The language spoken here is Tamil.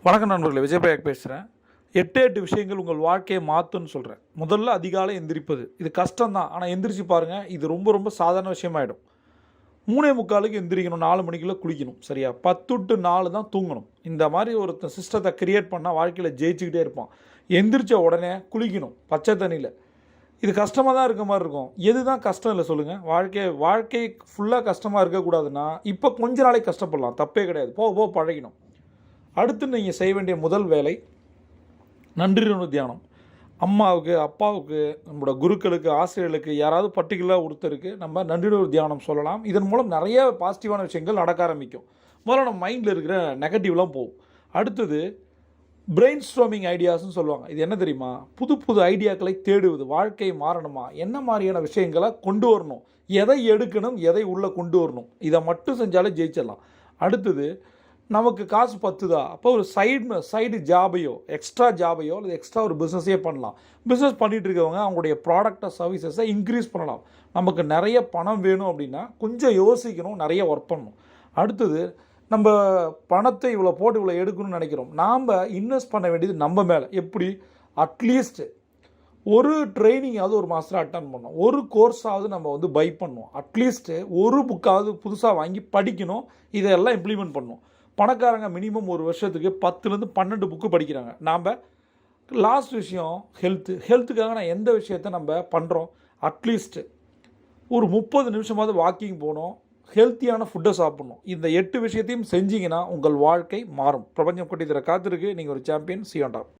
வணக்கம் நண்பர்களே, விஜயபாயக் பேசுகிறேன். 8 விஷயங்கள் உங்கள் வாழ்க்கையை மாற்றுன்னு சொல்கிறேன். முதல்ல அதிகாலை எந்திரிப்பது. இது கஷ்டம்தான், ஆனால் எந்திரிச்சு பாருங்கள். இது ரொம்ப ரொம்ப சாதாரண விஷயமாயிடும். 3:45க்கு எந்திரிக்கணும், 4 மணிக்குள்ளே குளிக்கணும், சரியா? 10 to 4 தான் தூங்கணும். இந்த மாதிரி ஒரு சிஸ்டத்தை கிரியேட் பண்ணால் வாழ்க்கையில் ஜெயிச்சுக்கிட்டே இருப்பான். எந்திரிச்ச உடனே குளிக்கணும் பச்சை தண்ணியில். இது கஷ்டமாக தான் இருக்க மாதிரி இருக்கும். எது தான் கஷ்டம் இல்லை சொல்லுங்கள்? வாழ்க்கை ஃபுல்லாக கஷ்டமாக இருக்கக்கூடாதுன்னா இப்போ கொஞ்ச நாளைக்கு கஷ்டப்படலாம், தப்பே கிடையாது. போக போக பழகிடும். அடுத்து நீங்கள் செய்ய வேண்டிய முதல் வேலை நன்றியுணர்வு தியானம். அம்மாவுக்கு, அப்பாவுக்கு, நம்மளோட குருக்களுக்கு, ஆசிரியர்களுக்கு, யாராவது பர்டிகுலராக ஒருத்தருக்கு நம்ம நன்றியுணர்வு தியானம் சொல்லலாம். இதன் மூலம் நிறைய பாசிட்டிவான விஷயங்கள் நடக்க ஆரம்பிக்கும். முதல்ல நம்ம மைண்டில் இருக்கிற நெகட்டிவ்லாம் போகும். அடுத்தது பிரெயின் ஸ்ட்ராமிங் ஐடியாஸ்ன்னு சொல்லுவாங்க. இது என்ன தெரியுமா? புது புது ஐடியாக்களை தேடுவது. வாழ்க்கை மாறணுமா? என்ன மாதிரியான விஷயங்களை கொண்டு வரணும், எதை எடுக்கணும், எதை உள்ளே கொண்டு வரணும், இதை மட்டும் செஞ்சாலே ஜெயிச்சிடலாம். அடுத்தது நமக்கு காசு பத்துதா, அப்போ ஒரு சைடு ஜாபையோ, எக்ஸ்ட்ரா ஜாபையோ அல்லது எக்ஸ்ட்ரா ஒரு பிஸ்னஸையே பண்ணலாம். பிஸ்னஸ் பண்ணிகிட்டு இருக்கவங்க அவங்களுடைய ப்ராடக்டை, சர்வீசஸை இன்க்ரீஸ் பண்ணலாம். நமக்கு நிறைய பணம் வேணும் அப்படின்னா கொஞ்சம் யோசிக்கணும், நிறைய ஒர்க் பண்ணணும். அடுத்தது நம்ம பணத்தை இவ்வளோ போட்டு இவ்வளோ எடுக்கணும்னு நினைக்கிறோம். நாம் இன்வெஸ்ட் பண்ண வேண்டியது நம்ம மேலே. எப்படி? அட்லீஸ்ட் ஒரு ட்ரைனிங்காவது ஒரு மாதத்தில் அட்டன் பண்ணணும், ஒரு கோர்ஸாவது நம்ம பை பண்ணணும், அட்லீஸ்ட்டு ஒரு புக்காவது புதுசாக வாங்கி படிக்கணும், இதெல்லாம் இம்ப்ளிமெண்ட் பண்ணணும். பணக்காரங்க மினிமம் ஒரு வருஷத்துக்கு 10லேருந்து 12 புக்கு படிக்கிறாங்க. நாம் லாஸ்ட் விஷயம் ஹெல்த்துக்காக நான் எந்த விஷயத்தை நம்ம பண்ணுறோம்? அட்லீஸ்ட்டு ஒரு 30 நிமிஷமாவது வாக்கிங் போகணும், ஹெல்த்தியான ஃபுட்டை சாப்பிட்ணும். இந்த 8 விஷயத்தையும் செஞ்சிங்கன்னா உங்கள் வாழ்க்கை மாறும். பிரபஞ்சம் கொட்டி தர காத்திருக்கு. நீங்கள் ஒரு சாம்பியன். C on top.